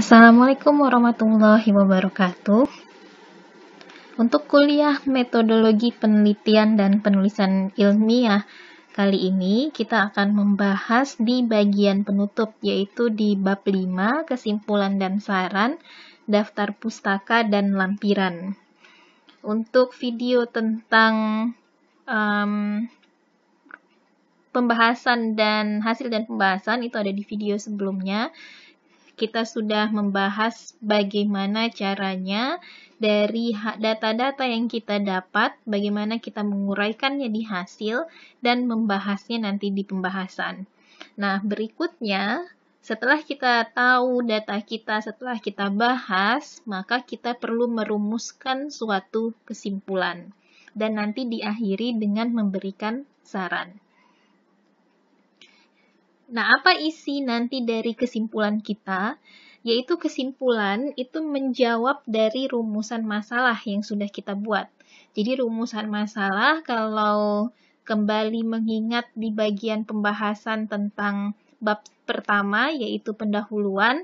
Assalamualaikum warahmatullahi wabarakatuh. Untuk kuliah metodologi penelitian dan penulisan ilmiah kali ini kita akan membahas di bagian penutup, yaitu di bab 5 kesimpulan dan saran, daftar pustaka dan lampiran. Untuk video tentang pembahasan dan hasil dan pembahasan itu ada di video sebelumnya. Kita sudah membahas bagaimana caranya dari data-data yang kita dapat, bagaimana kita menguraikannya di hasil, dan membahasnya nanti di pembahasan. Nah, berikutnya, setelah kita tahu data kita, setelah kita bahas, maka kita perlu merumuskan suatu kesimpulan. Dan nanti diakhiri dengan memberikan saran. Nah, apa isi nanti dari kesimpulan kita? Yaitu kesimpulan itu menjawab dari rumusan masalah yang sudah kita buat. Jadi rumusan masalah kalau kembali mengingat di bagian pembahasan tentang bab pertama yaitu pendahuluan,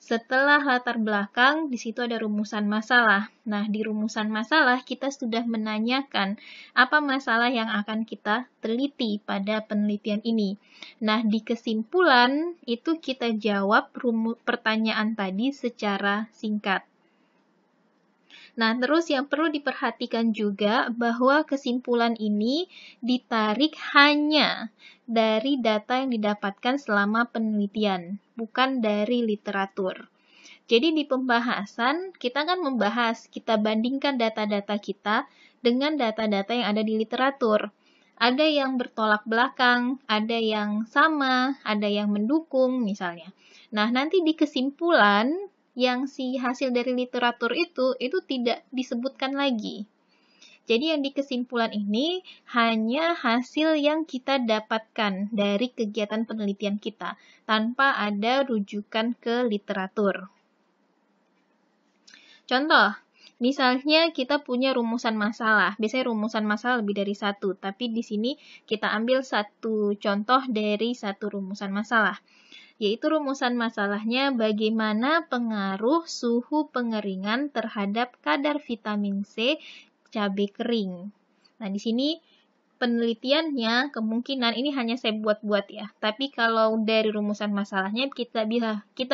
setelah latar belakang, di situ ada rumusan masalah. Nah, di rumusan masalah kita sudah menanyakan apa masalah yang akan kita teliti pada penelitian ini. Nah, di kesimpulan itu kita jawab pertanyaan tadi secara singkat. Nah, terus yang perlu diperhatikan juga bahwa kesimpulan ini ditarik hanya dari data yang didapatkan selama penelitian, bukan dari literatur. Jadi di pembahasan, kita kan membahas, kita bandingkan data-data kita dengan data-data yang ada di literatur. Ada yang bertolak belakang, ada yang sama, ada yang mendukung misalnya. Nah, nanti di kesimpulan, yang si hasil dari literatur itu tidak disebutkan lagi. Jadi yang di kesimpulan ini hanya hasil yang kita dapatkan dari kegiatan penelitian kita, tanpa ada rujukan ke literatur. Contoh, misalnya kita punya rumusan masalah. Biasanya rumusan masalah lebih dari satu, tapi di sini kita ambil satu contoh dari satu rumusan masalah. Yaitu rumusan masalahnya bagaimana pengaruh suhu pengeringan terhadap kadar vitamin C cabai kering. Nah, di sini penelitiannya kemungkinan ini hanya saya buat-buat ya. Tapi kalau dari rumusan masalahnya kita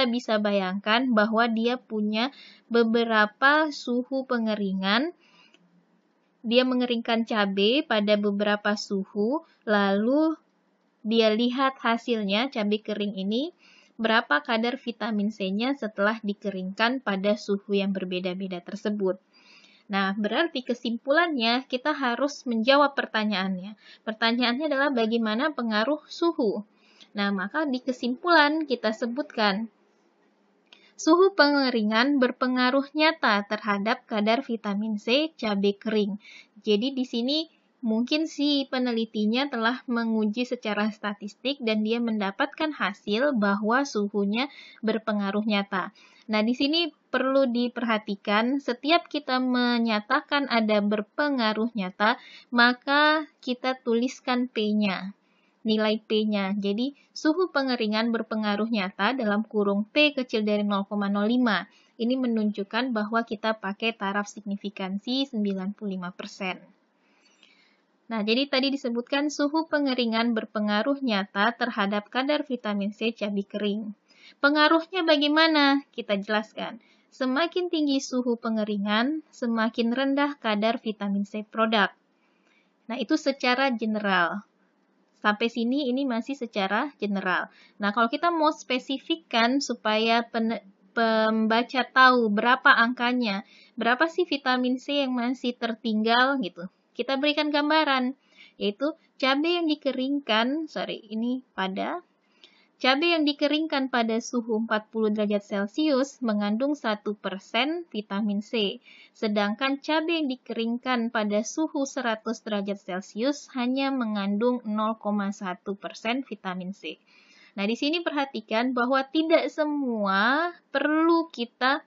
bisa bayangkan bahwa dia punya beberapa suhu pengeringan. Dia mengeringkan cabai pada beberapa suhu, lalu dia lihat hasilnya, cabai kering ini, berapa kadar vitamin C-nya setelah dikeringkan pada suhu yang berbeda-beda tersebut. Nah, berarti kesimpulannya kita harus menjawab pertanyaannya. Pertanyaannya adalah bagaimana pengaruh suhu. Nah, maka di kesimpulan kita sebutkan, suhu pengeringan berpengaruh nyata terhadap kadar vitamin C cabai kering. Jadi di sini mungkin si penelitinya telah menguji secara statistik dan dia mendapatkan hasil bahwa suhunya berpengaruh nyata. Nah, di sini perlu diperhatikan setiap kita menyatakan ada berpengaruh nyata, maka kita tuliskan P-nya, nilai P-nya. Jadi, suhu pengeringan berpengaruh nyata dalam kurung P kecil dari 0,05. Ini menunjukkan bahwa kita pakai taraf signifikansi 95%. Nah, jadi tadi disebutkan suhu pengeringan berpengaruh nyata terhadap kadar vitamin C cabai kering. Pengaruhnya bagaimana? Kita jelaskan. Semakin tinggi suhu pengeringan, semakin rendah kadar vitamin C produk. Nah, itu secara general. Sampai sini ini masih secara general. Nah, kalau kita mau spesifikkan supaya pembaca tahu berapa angkanya, berapa sih vitamin C yang masih tertinggal gitu. Kita berikan gambaran, yaitu cabai yang dikeringkan, cabai yang dikeringkan pada suhu 40 derajat Celcius mengandung 1% vitamin C, sedangkan cabai yang dikeringkan pada suhu 100 derajat Celcius hanya mengandung 0,1% vitamin C. Nah, di sini perhatikan bahwa tidak semua perlu kita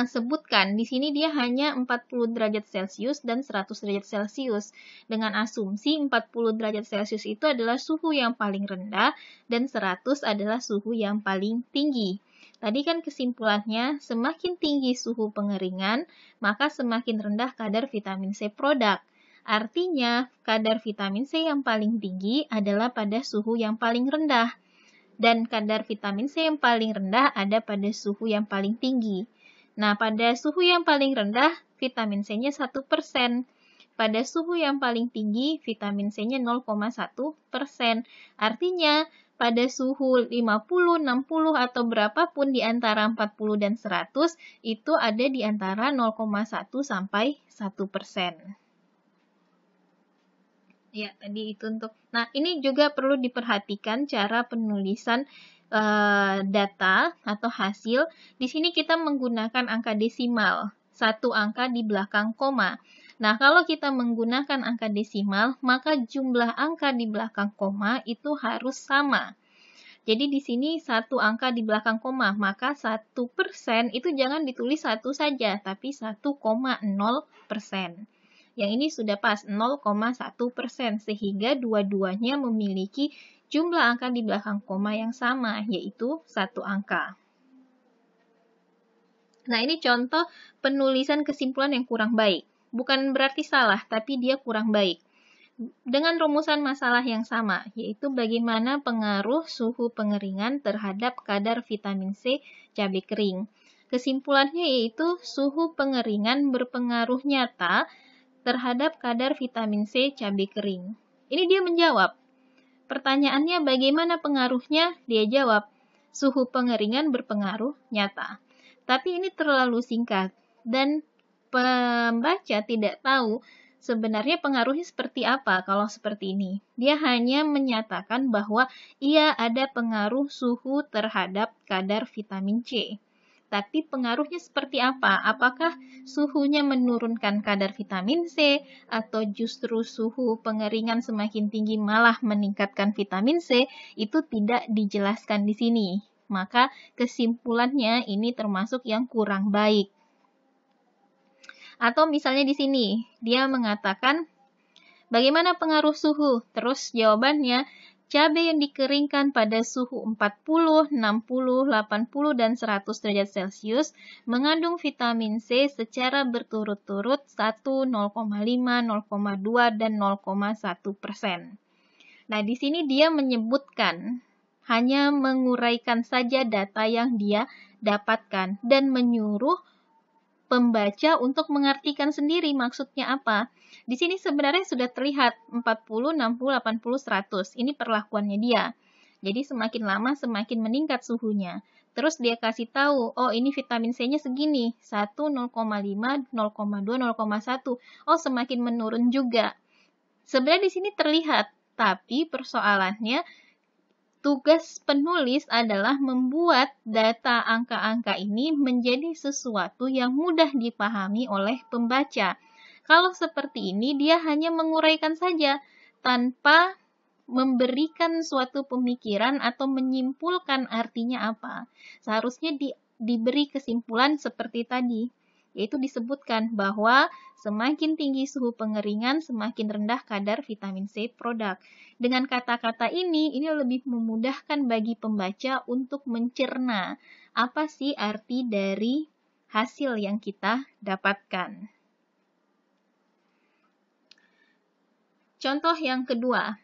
sebutkan. Di sini dia hanya 40 derajat Celcius dan 100 derajat Celcius. Dengan asumsi 40 derajat Celcius itu adalah suhu yang paling rendah dan 100 adalah suhu yang paling tinggi. Tadi kan kesimpulannya, semakin tinggi suhu pengeringan, maka semakin rendah kadar vitamin C produk. Artinya, kadar vitamin C yang paling tinggi adalah pada suhu yang paling rendah. Dan kadar vitamin C yang paling rendah ada pada suhu yang paling tinggi. Nah, pada suhu yang paling rendah, vitamin C-nya 1%. Pada suhu yang paling tinggi, vitamin C-nya 0,1%. Artinya, pada suhu 50, 60, atau berapapun di antara 40 dan 100, itu ada di antara 0,1 sampai 1%. Ya, tadi itu untuk. Nah, ini juga perlu diperhatikan cara penulisan data atau hasil. Di sini kita menggunakan angka desimal, satu angka di belakang koma. Nah, kalau kita menggunakan angka desimal, maka jumlah angka di belakang koma itu harus sama. Jadi di sini satu angka di belakang koma, maka 1% itu jangan ditulis 1 saja, tapi 1,0%. Yang ini sudah pas, 0,1%, sehingga dua-duanya memiliki jumlah angka di belakang koma yang sama, yaitu satu angka. Nah, ini contoh penulisan kesimpulan yang kurang baik. Bukan berarti salah, tapi dia kurang baik. Dengan rumusan masalah yang sama, yaitu bagaimana pengaruh suhu pengeringan terhadap kadar vitamin C cabai kering. Kesimpulannya yaitu suhu pengeringan berpengaruh nyata terhadap kadar vitamin C cabai kering. Ini dia menjawab. Pertanyaannya bagaimana pengaruhnya? Dia jawab, suhu pengeringan berpengaruh nyata. Tapi ini terlalu singkat dan pembaca tidak tahu sebenarnya pengaruhnya seperti apa kalau seperti ini. Dia hanya menyatakan bahwa ia ada pengaruh suhu terhadap kadar vitamin C. Tapi pengaruhnya seperti apa? Apakah suhunya menurunkan kadar vitamin C atau justru suhu pengeringan semakin tinggi malah meningkatkan vitamin C? Itu tidak dijelaskan di sini. Maka kesimpulannya ini termasuk yang kurang baik. Atau misalnya di sini, dia mengatakan bagaimana pengaruh suhu? Terus jawabannya, cabai yang dikeringkan pada suhu 40, 60, 80, dan 100 derajat Celcius mengandung vitamin C secara berturut-turut 1, 0,5, 0,2, dan 0,1%. Nah, di sini dia menyebutkan, hanya menguraikan saja data yang dia dapatkan dan menyuruh pembaca untuk mengartikan sendiri maksudnya apa. Di sini sebenarnya sudah terlihat 40, 60, 80, 100. Ini perlakuannya dia. Jadi semakin lama semakin meningkat suhunya. Terus dia kasih tahu, oh ini vitamin C-nya segini. 1, 0,5, 0,2, 0,1. Oh semakin menurun juga. Sebenarnya di sini terlihat, tapi persoalannya tugas penulis adalah membuat data angka-angka ini menjadi sesuatu yang mudah dipahami oleh pembaca. Kalau seperti ini, dia hanya menguraikan saja tanpa memberikan suatu pemikiran atau menyimpulkan artinya apa. Seharusnya diberi kesimpulan seperti tadi, yaitu disebutkan bahwa semakin tinggi suhu pengeringan, semakin rendah kadar vitamin C produk. Dengan kata-kata ini lebih memudahkan bagi pembaca untuk mencerna apa sih arti dari hasil yang kita dapatkan. Contoh yang kedua,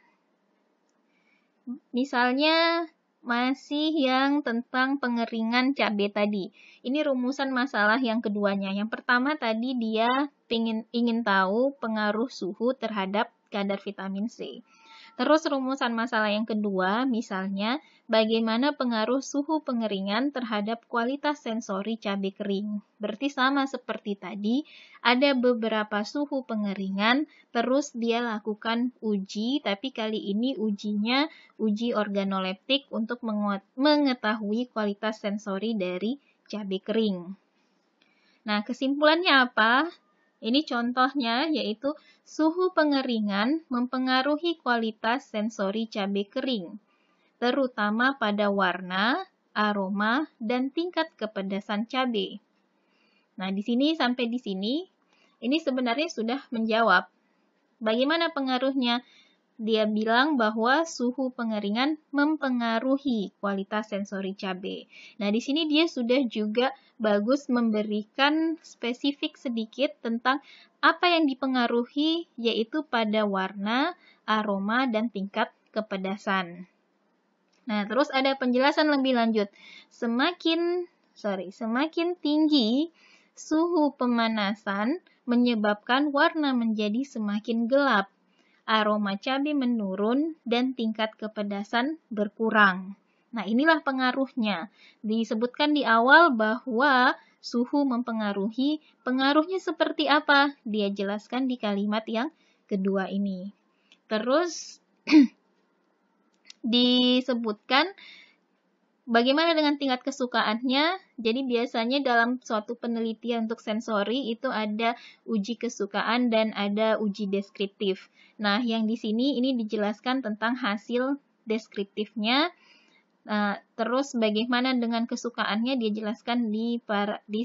misalnya masih yang tentang pengeringan cabai tadi. Ini rumusan masalah yang keduanya. Yang pertama tadi dia ingin tahu pengaruh suhu terhadap kadar vitamin C. Terus rumusan masalah yang kedua, misalnya bagaimana pengaruh suhu pengeringan terhadap kualitas sensori cabai kering. Berarti sama seperti tadi, ada beberapa suhu pengeringan, terus dia lakukan uji, tapi kali ini ujinya uji organoleptik untuk mengetahui kualitas sensori dari cabai kering. Nah, kesimpulannya apa? Ini contohnya yaitu suhu pengeringan mempengaruhi kualitas sensori cabai kering, terutama pada warna, aroma, dan tingkat kepedasan cabai. Nah, di sini sampai di sini, ini sebenarnya sudah menjawab bagaimana pengaruhnya. dia bilang bahwa suhu pengeringan mempengaruhi kualitas sensori cabai. Nah, di sini dia sudah juga bagus memberikan spesifik sedikit tentang apa yang dipengaruhi, yaitu pada warna, aroma, dan tingkat kepedasan. Nah, terus ada penjelasan lebih lanjut. Semakin tinggi suhu pemanasan menyebabkan warna menjadi semakin gelap, aroma cabai menurun, dan tingkat kepedasan berkurang. Nah, inilah pengaruhnya. Disebutkan di awal bahwa suhu mempengaruhi. Pengaruhnya seperti apa? Dia jelaskan di kalimat yang kedua ini. Terus disebutkan bagaimana dengan tingkat kesukaannya. Jadi biasanya dalam suatu penelitian untuk sensori itu ada uji kesukaan dan ada uji deskriptif. Nah, yang di sini ini dijelaskan tentang hasil deskriptifnya. Terus bagaimana dengan kesukaannya dia jelaskan di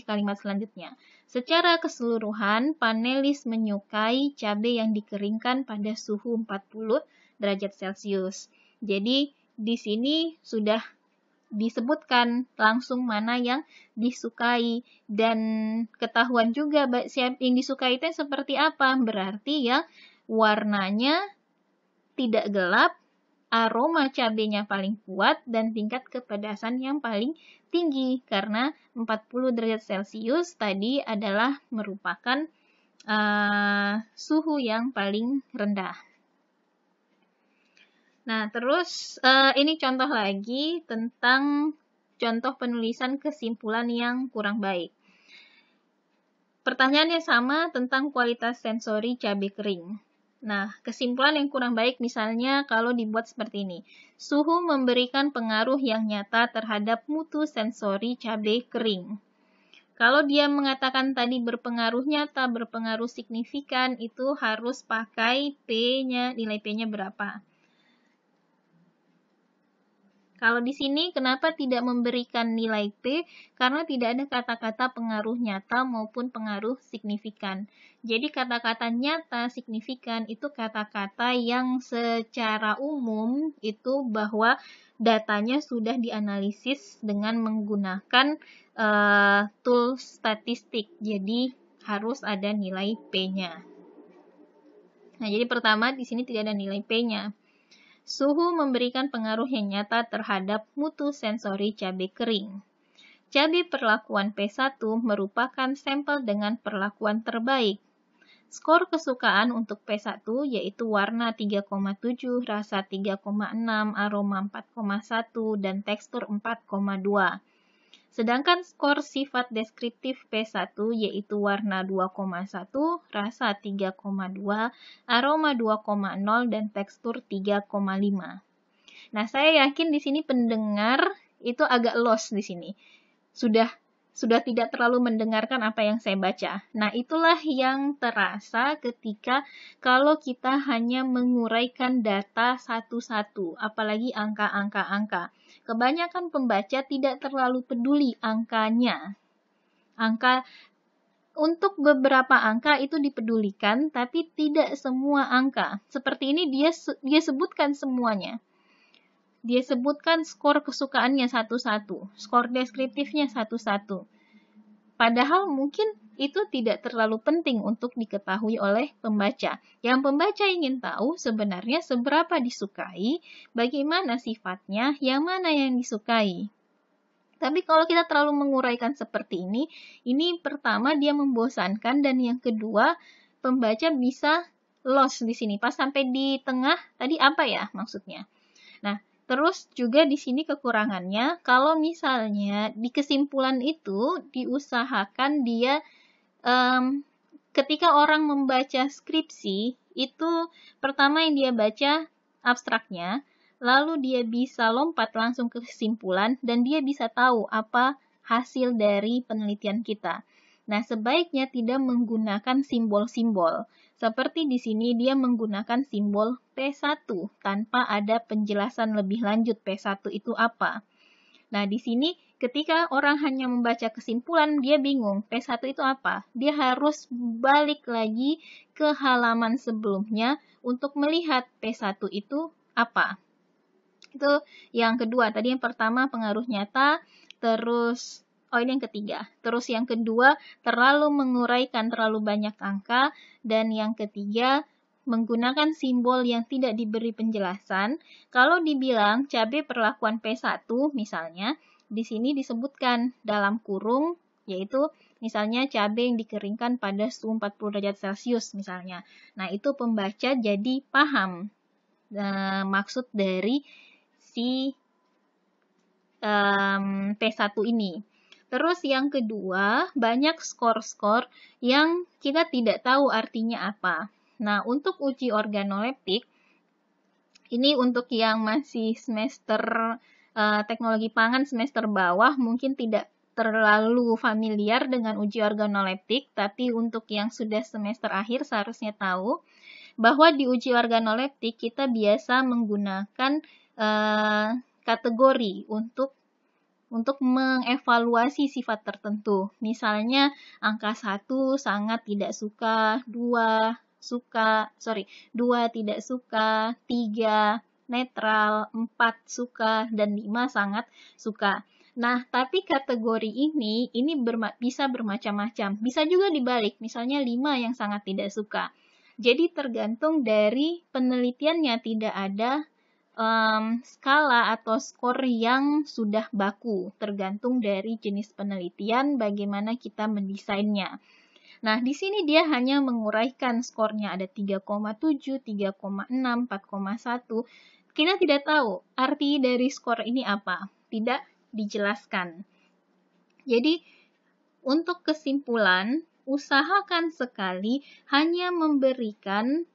kalimat selanjutnya. Secara keseluruhan, panelis menyukai cabai yang dikeringkan pada suhu 40 derajat Celcius. Jadi di sini sudah disebutkan langsung mana yang disukai dan ketahuan juga yang disukai itu seperti apa. Berarti ya warnanya tidak gelap, aroma cabenya paling kuat, dan tingkat kepedasan yang paling tinggi. Karena 40 derajat Celcius tadi adalah merupakan suhu yang paling rendah. Nah, terus ini contoh lagi tentang contoh penulisan kesimpulan yang kurang baik. Pertanyaannya sama tentang kualitas sensori cabai kering. Nah, kesimpulan yang kurang baik misalnya kalau dibuat seperti ini. Suhu memberikan pengaruh yang nyata terhadap mutu sensori cabai kering. Kalau dia mengatakan tadi berpengaruh nyata, berpengaruh signifikan, itu harus pakai P-nya, nilai P-nya berapa. Kalau di sini kenapa tidak memberikan nilai P? Karena tidak ada kata-kata pengaruh nyata maupun pengaruh signifikan. Jadi kata-kata nyata, signifikan itu kata-kata yang secara umum itu bahwa datanya sudah dianalisis dengan menggunakan tool statistik. Jadi harus ada nilai P-nya. Nah, jadi pertama di sini tidak ada nilai P-nya. Suhu memberikan pengaruh yang nyata terhadap mutu sensori cabai kering. Cabai perlakuan P1 merupakan sampel dengan perlakuan terbaik. Skor kesukaan untuk P1 yaitu warna 3,7, rasa 3,6, aroma 4,1, dan tekstur 4,2. Sedangkan skor sifat deskriptif P1 yaitu warna 2,1, rasa 3,2, aroma 2,0, dan tekstur 3,5. Nah, saya yakin di sini pendengar itu agak lost di sini. Sudah tidak terlalu mendengarkan apa yang saya baca. Nah, itulah yang terasa ketika kalau kita hanya menguraikan data satu-satu, apalagi angka-angka. Kebanyakan pembaca tidak terlalu peduli angkanya. Untuk beberapa angka itu dipedulikan, tapi tidak semua angka. Seperti ini dia sebutkan semuanya. Dia sebutkan skor kesukaannya satu-satu, skor deskriptifnya satu-satu. Padahal mungkin itu tidak terlalu penting untuk diketahui oleh pembaca. Yang pembaca ingin tahu sebenarnya seberapa disukai, bagaimana sifatnya, yang mana yang disukai. Tapi kalau kita terlalu menguraikan seperti ini pertama dia membosankan, dan yang kedua pembaca bisa lost di sini. Pas sampai di tengah tadi apa ya maksudnya. Nah, terus juga di sini kekurangannya, kalau misalnya di kesimpulan itu diusahakan dia ketika orang membaca skripsi, itu pertama yang dia baca abstraknya, lalu dia bisa lompat langsung ke kesimpulan, dan dia bisa tahu apa hasil dari penelitian kita. Nah, sebaiknya tidak menggunakan simbol-simbol. Seperti di sini dia menggunakan simbol P1 tanpa ada penjelasan lebih lanjut P1 itu apa. Nah, di sini ketika orang hanya membaca kesimpulan, dia bingung, P1 itu apa? Dia harus balik lagi ke halaman sebelumnya untuk melihat P1 itu apa. Itu yang kedua. Tadi yang pertama pengaruh nyata, terus ini yang ketiga. Terus yang kedua, terlalu menguraikan terlalu banyak angka, dan yang ketiga, menggunakan simbol yang tidak diberi penjelasan. Kalau dibilang cabai perlakuan P1 misalnya, di sini disebutkan dalam kurung, yaitu misalnya cabai yang dikeringkan pada suhu 40 derajat Celcius misalnya. Nah, itu pembaca jadi paham maksud dari si P1 ini. Terus yang kedua, banyak skor-skor yang kita tidak tahu artinya apa. Nah, untuk uji organoleptik, ini untuk yang masih semester teknologi pangan semester bawah mungkin tidak terlalu familiar dengan uji organoleptik, tapi untuk yang sudah semester akhir seharusnya tahu bahwa di uji organoleptik kita biasa menggunakan kategori untuk mengevaluasi sifat tertentu. Misalnya angka 1 sangat tidak suka, 2 tidak suka, 3 netral, 4 suka, dan 5 sangat suka. Nah, tapi kategori ini bisa bermacam-macam. Bisa juga dibalik, misalnya 5 yang sangat tidak suka. Jadi tergantung dari penelitiannya, tidak ada skala atau skor yang sudah baku. Tergantung dari jenis penelitian, bagaimana kita mendesainnya. Nah, di sini dia hanya menguraikan skornya, ada 3,7, 3,6, 4,1. Kita tidak tahu arti dari skor ini apa, tidak dijelaskan. Jadi, untuk kesimpulan, usahakan sekali hanya memberikan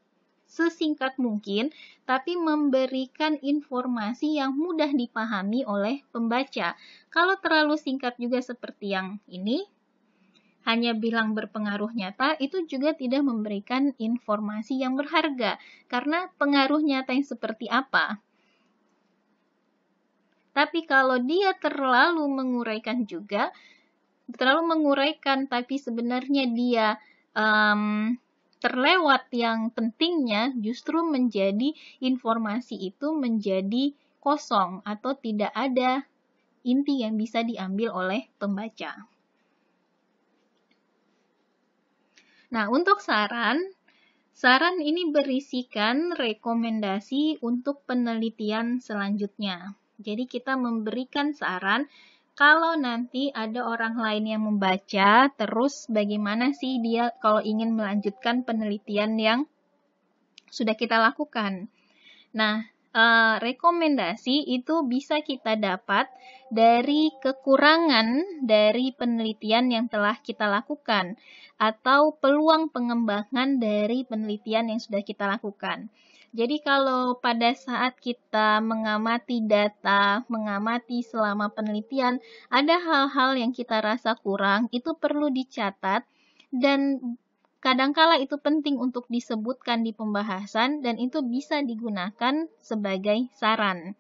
sesingkat mungkin, tapi memberikan informasi yang mudah dipahami oleh pembaca. Kalau terlalu singkat juga seperti yang ini, hanya bilang berpengaruh nyata, itu juga tidak memberikan informasi yang berharga. Karena pengaruh nyata yang seperti apa? Tapi kalau dia terlalu menguraikan juga, tapi sebenarnya dia terlewat yang pentingnya, justru menjadi informasi itu menjadi kosong atau tidak ada inti yang bisa diambil oleh pembaca. Nah, untuk saran ini berisikan rekomendasi untuk penelitian selanjutnya. Jadi kita memberikan saran kalau nanti ada orang lain yang membaca, terus bagaimana sih dia kalau ingin melanjutkan penelitian yang sudah kita lakukan. Nah, rekomendasi itu bisa kita dapat dari kekurangan dari penelitian yang telah kita lakukan, atau peluang pengembangan dari penelitian yang sudah kita lakukan. Jadi kalau pada saat kita mengamati data, mengamati selama penelitian, ada hal-hal yang kita rasa kurang, itu perlu dicatat, dan kadangkala itu penting untuk disebutkan di pembahasan, dan itu bisa digunakan sebagai saran.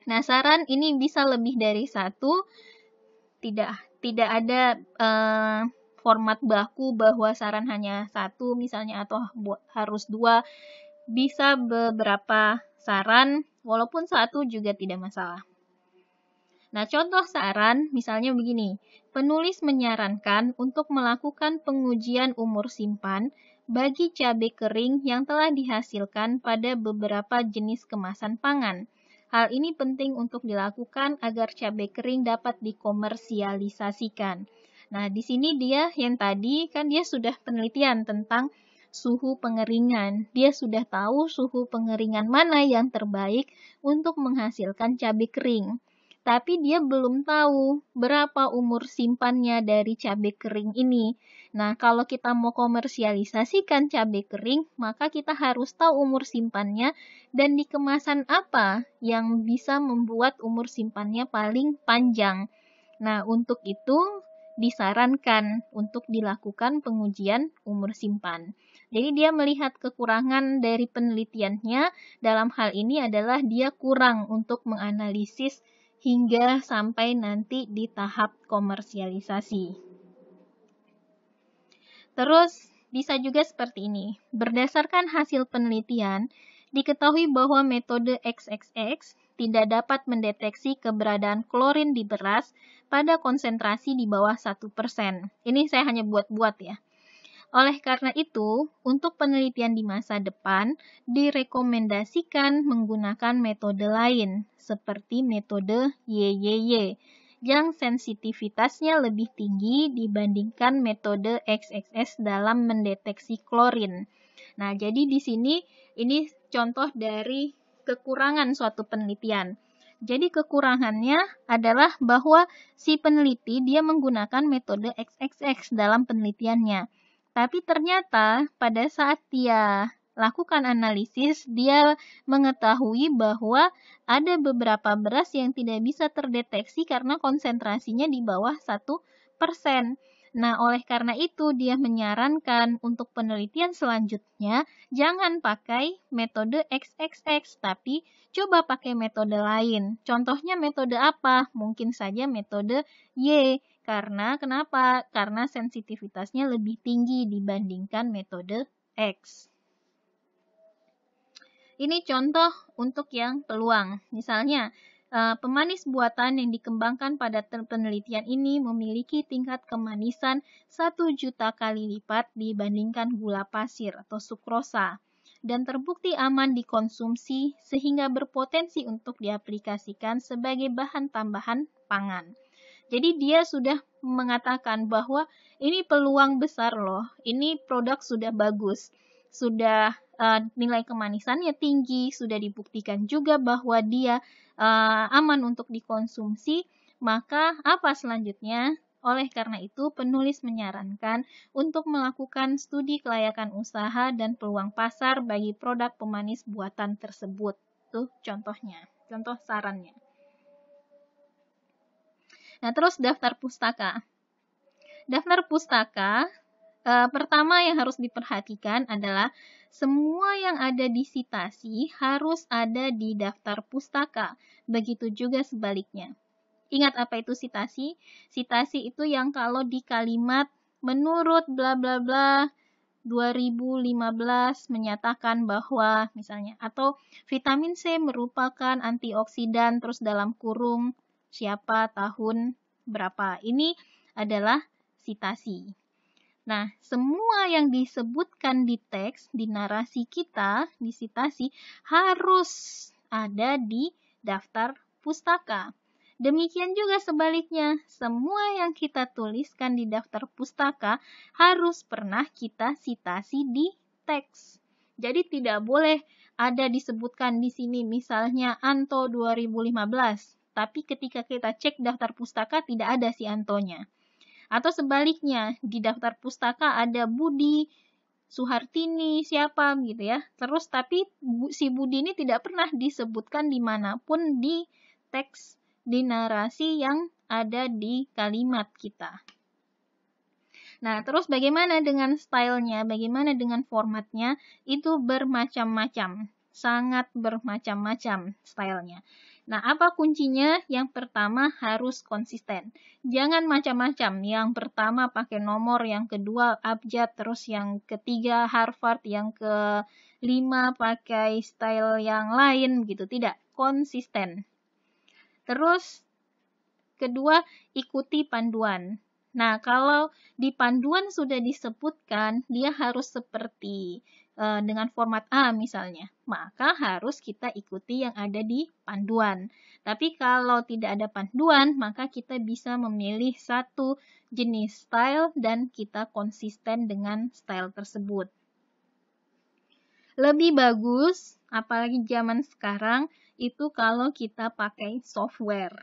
Nah, saran ini bisa lebih dari satu, tidak ada format baku bahwa saran hanya satu misalnya atau harus 2. Bisa beberapa saran, walaupun satu juga tidak masalah. Nah, contoh saran misalnya begini. Penulis menyarankan untuk melakukan pengujian umur simpan bagi cabai kering yang telah dihasilkan pada beberapa jenis kemasan pangan. Hal ini penting untuk dilakukan agar cabai kering dapat dikomersialisasikan. Nah, di sini dia yang tadi kan dia sudah penelitian tentang suhu pengeringan. Dia sudah tahu suhu pengeringan mana yang terbaik untuk menghasilkan cabai kering. Tapi dia belum tahu berapa umur simpannya dari cabai kering ini. Nah, kalau kita mau komersialisasikan cabai kering, maka kita harus tahu umur simpannya dan di kemasan apa yang bisa membuat umur simpannya paling panjang. Nah, untuk itu disarankan untuk dilakukan pengujian umur simpan. Jadi dia melihat kekurangan dari penelitiannya dalam hal ini adalah dia kurang untuk menganalisis hingga sampai nanti di tahap komersialisasi. Terus bisa juga seperti ini. Berdasarkan hasil penelitian, diketahui bahwa metode XXX tidak dapat mendeteksi keberadaan klorin di beras pada konsentrasi di bawah 1%. Ini saya hanya buat-buat ya. Oleh karena itu, untuk penelitian di masa depan, direkomendasikan menggunakan metode lain, seperti metode YYY, yang sensitivitasnya lebih tinggi dibandingkan metode XXS dalam mendeteksi klorin. Nah, jadi di sini ini contoh dari kekurangan suatu penelitian. Jadi kekurangannya adalah bahwa si peneliti dia menggunakan metode XXX dalam penelitiannya. Tapi ternyata pada saat dia lakukan analisis, dia mengetahui bahwa ada beberapa beras yang tidak bisa terdeteksi karena konsentrasinya di bawah 1%. Nah, oleh karena itu dia menyarankan untuk penelitian selanjutnya jangan pakai metode XXX, tapi coba pakai metode lain. Contohnya metode apa? Mungkin saja metode Y. Karena kenapa? Karena sensitivitasnya lebih tinggi dibandingkan metode X. Ini contoh untuk yang peluang. Misalnya, pemanis buatan yang dikembangkan pada penelitian ini memiliki tingkat kemanisan 1 juta kali lipat dibandingkan gula pasir atau sukrosa dan terbukti aman dikonsumsi sehingga berpotensi untuk diaplikasikan sebagai bahan tambahan pangan. Jadi dia sudah mengatakan bahwa ini peluang besar loh, ini produk sudah bagus, sudah nilai kemanisannya tinggi, sudah dibuktikan juga bahwa dia aman untuk dikonsumsi, maka apa selanjutnya? Oleh karena itu, penulis menyarankan untuk melakukan studi kelayakan usaha dan peluang pasar bagi produk pemanis buatan tersebut. Tuh contohnya, contoh sarannya. Nah, terus daftar pustaka. Daftar pustaka, pertama yang harus diperhatikan adalah semua yang ada di citasi harus ada di daftar pustaka. Begitu juga sebaliknya. Ingat apa itu citasi? Citasi itu yang kalau di kalimat menurut bla bla bla 2015 menyatakan bahwa misalnya, atau vitamin C merupakan antioksidan terus dalam kurung siapa tahun berapa. Ini adalah citasi. Nah, semua yang disebutkan di teks, di narasi kita, di citasi, harus ada di daftar pustaka. Demikian juga sebaliknya, semua yang kita tuliskan di daftar pustaka harus pernah kita citasi di teks. Jadi tidak boleh ada disebutkan di sini misalnya Anto 2015. Tapi ketika kita cek daftar pustaka tidak ada si Antonya. Atau sebaliknya, di daftar pustaka ada Budi, Suhartini, siapa gitu ya. Terus tapi si Budi ini tidak pernah disebutkan dimanapun di teks, di narasi yang ada di kalimat kita. Nah, terus bagaimana dengan stylenya, bagaimana dengan formatnya? Itu bermacam-macam, sangat bermacam-macam stylenya. Nah, apa kuncinya? Yang pertama harus konsisten. Jangan macam-macam. Yang pertama pakai nomor, yang kedua abjad, terus yang ketiga Harvard, yang kelima pakai style yang lain gitu. Tidak, konsisten. Terus kedua, ikuti panduan. Nah, kalau di panduan sudah disebutkan, dia harus seperti dengan format A misalnya, maka harus kita ikuti yang ada di panduan. Tapi kalau tidak ada panduan, maka kita bisa memilih satu jenis style dan kita konsisten dengan style tersebut. Lebih bagus, apalagi zaman sekarang, itu kalau kita pakai software.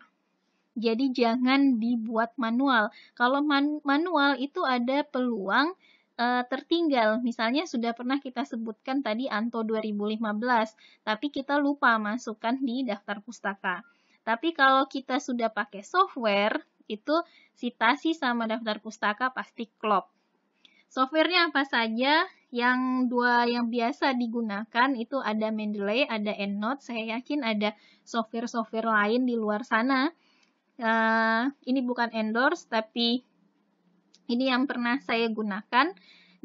Jadi jangan dibuat manual. Kalau manual itu ada peluang tertinggal. Misalnya sudah pernah kita sebutkan tadi Anto 2015, tapi kita lupa masukkan di daftar pustaka. Tapi kalau kita sudah pakai software, itu citasi sama daftar pustaka pasti klop. Softwarenya apa saja? Yang dua yang biasa digunakan itu ada Mendeley, ada EndNote. Saya yakin ada software-software lain di luar sana. Ini bukan endorse, tapi ini yang pernah saya gunakan.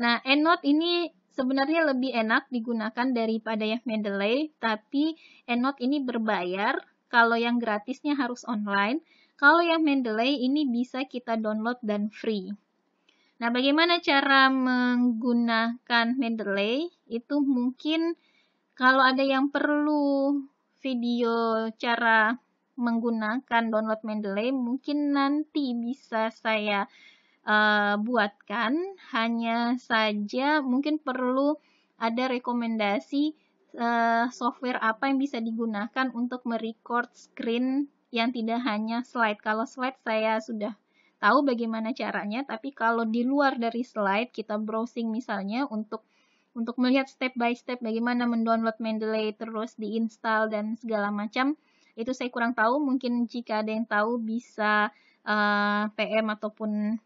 Nah, EndNote ini sebenarnya lebih enak digunakan daripada yang Mendeley, tapi EndNote ini berbayar. Kalau yang gratisnya harus online. Kalau yang Mendeley ini bisa kita download dan free. Nah, bagaimana cara menggunakan Mendeley? Itu mungkin kalau ada yang perlu video cara menggunakan download Mendeley, mungkin nanti bisa saya buatkan. Hanya saja mungkin perlu ada rekomendasi software apa yang bisa digunakan untuk merecord screen yang tidak hanya slide. Kalau slide saya sudah tahu bagaimana caranya, tapi kalau di luar dari slide kita browsing misalnya untuk melihat step by step bagaimana mendownload Mendeley terus diinstal dan segala macam, itu saya kurang tahu. Mungkin jika ada yang tahu bisa PM ataupun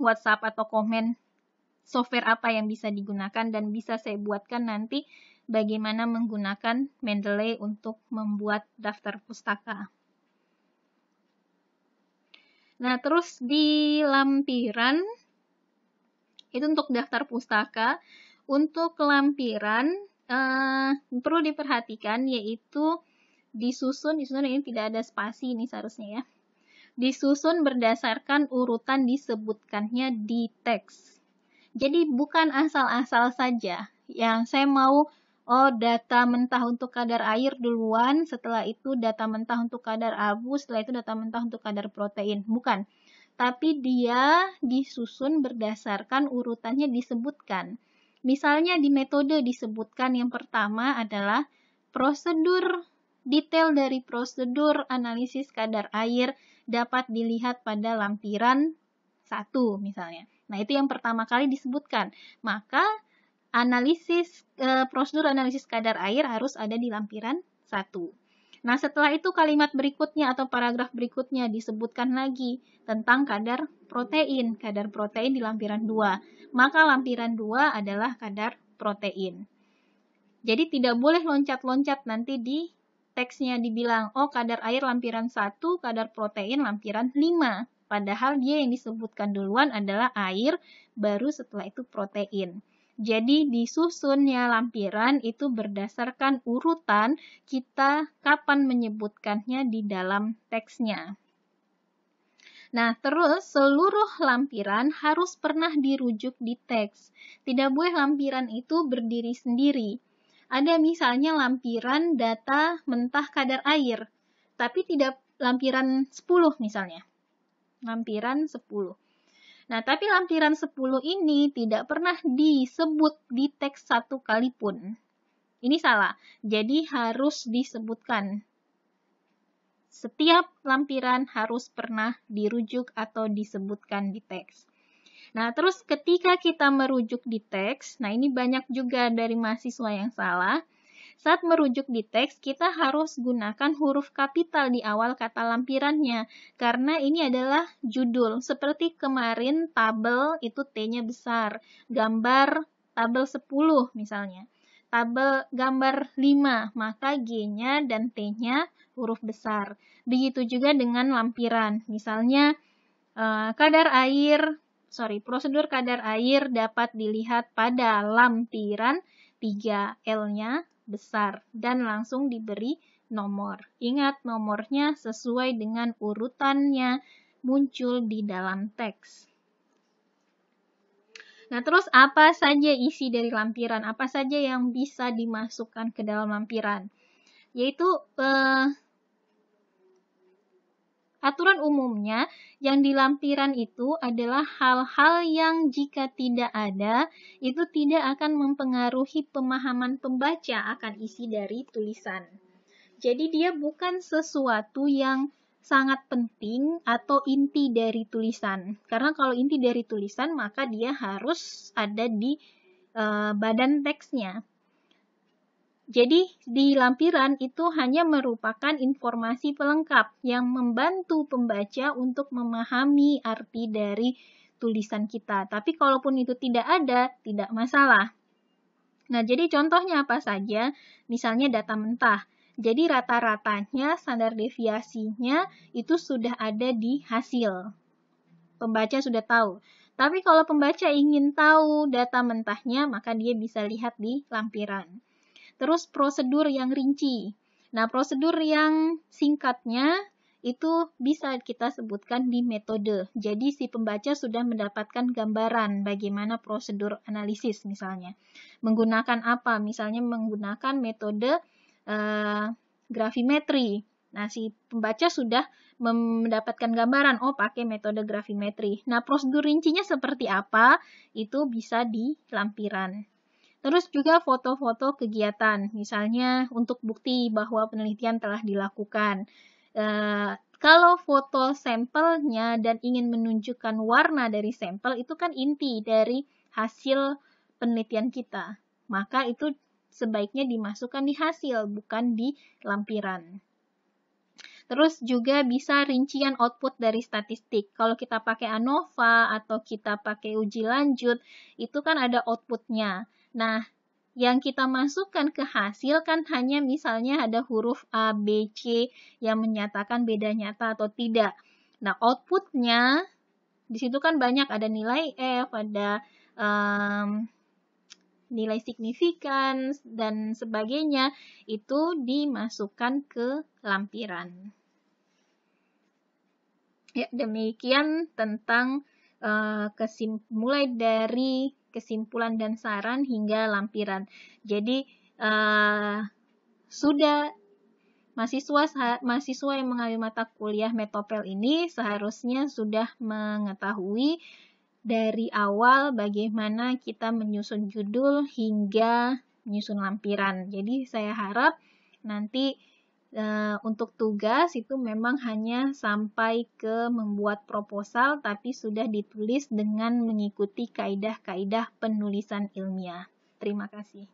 WhatsApp atau komen software apa yang bisa digunakan dan bisa saya buatkan nanti bagaimana menggunakan Mendeley untuk membuat daftar pustaka. Nah, terus di lampiran, itu untuk daftar pustaka. Untuk lampiran, perlu diperhatikan yaitu disusun ini tidak ada spasi ini seharusnya ya. Disusun berdasarkan urutan disebutkannya di teks. Jadi bukan asal-asal saja. Yang saya mau, data mentah untuk kadar air duluan, setelah itu data mentah untuk kadar abu, setelah itu data mentah untuk kadar protein. Bukan. Tapi dia disusun berdasarkan urutannya disebutkan. Misalnya di metode disebutkan yang pertama adalah prosedur, detail dari prosedur analisis kadar air dapat dilihat pada lampiran 1 misalnya. Nah, itu yang pertama kali disebutkan. Maka prosedur analisis kadar air harus ada di lampiran 1. Nah, setelah itu kalimat berikutnya atau paragraf berikutnya disebutkan lagi tentang kadar protein. Kadar protein di lampiran 2. Maka lampiran 2 adalah kadar protein. Jadi tidak boleh loncat-loncat nanti di teksnya dibilang, kadar air lampiran 1, kadar protein lampiran 5. Padahal dia yang disebutkan duluan adalah air, baru setelah itu protein. Jadi disusunnya lampiran itu berdasarkan urutan kita kapan menyebutkannya di dalam teksnya. Nah, terus seluruh lampiran harus pernah dirujuk di teks. Tidak boleh lampiran itu berdiri sendiri. Ada misalnya lampiran data mentah kadar air, tapi tidak lampiran 10 misalnya. Lampiran 10. Nah, tapi lampiran 10 ini tidak pernah disebut di teks satu kali pun. Ini salah. Jadi harus disebutkan. Setiap lampiran harus pernah dirujuk atau disebutkan di teks. Nah, terus ketika kita merujuk di teks, nah ini banyak juga dari mahasiswa yang salah. Saat merujuk di teks, kita harus gunakan huruf kapital di awal kata lampirannya. Karena ini adalah judul. Seperti kemarin tabel itu T-nya besar. Gambar tabel 10 misalnya. Gambar 5, maka G-nya dan T-nya huruf besar. Begitu juga dengan lampiran. Misalnya prosedur kadar air dapat dilihat pada lampiran 3, L-nya besar dan langsung diberi nomor. Ingat, nomornya sesuai dengan urutannya muncul di dalam teks. Nah, terus apa saja isi dari lampiran? Apa saja yang bisa dimasukkan ke dalam lampiran? Yaitu aturan umumnya yang di lampiran itu adalah hal-hal yang jika tidak ada, itu tidak akan mempengaruhi pemahaman pembaca akan isi dari tulisan. Jadi dia bukan sesuatu yang sangat penting atau inti dari tulisan. Karena kalau inti dari tulisan, maka dia harus ada di badan teksnya. Jadi di lampiran itu hanya merupakan informasi pelengkap yang membantu pembaca untuk memahami arti dari tulisan kita. Tapi kalaupun itu tidak ada, tidak masalah. Nah, jadi contohnya apa saja? Misalnya data mentah. Jadi rata-ratanya, standar deviasinya itu sudah ada di hasil. Pembaca sudah tahu. Tapi kalau pembaca ingin tahu data mentahnya, maka dia bisa lihat di lampiran. Terus prosedur yang rinci. Nah, prosedur yang singkatnya itu bisa kita sebutkan di metode. Jadi si pembaca sudah mendapatkan gambaran bagaimana prosedur analisis misalnya. Menggunakan apa? Misalnya menggunakan metode grafimetri. Nah, si pembaca sudah mendapatkan gambaran, oh pakai metode grafimetri. Nah, prosedur rincinya seperti apa? Itu bisa di lampiran. Terus juga foto-foto kegiatan, misalnya untuk bukti bahwa penelitian telah dilakukan. Kalau foto sampelnya dan ingin menunjukkan warna dari sampel, itu kan inti dari hasil penelitian kita. Maka itu sebaiknya dimasukkan di hasil, bukan di lampiran. Terus juga bisa rincian output dari statistik. Kalau kita pakai ANOVA atau kita pakai uji lanjut, itu kan ada outputnya. Nah, yang kita masukkan ke hasil kan hanya misalnya ada huruf A, B, C yang menyatakan beda nyata atau tidak. Nah, outputnya di situ kan banyak, ada nilai F, ada nilai signifikan, dan sebagainya. Itu dimasukkan ke lampiran. Ya, demikian tentang mulai dari kesimpulan dan saran hingga lampiran. Jadi sudah mahasiswa yang mengambil mata kuliah Metopel ini seharusnya sudah mengetahui dari awal bagaimana kita menyusun judul hingga menyusun lampiran. Jadi saya harap nanti untuk tugas itu memang hanya sampai ke membuat proposal, tapi sudah ditulis dengan mengikuti kaidah-kaidah penulisan ilmiah. Terima kasih.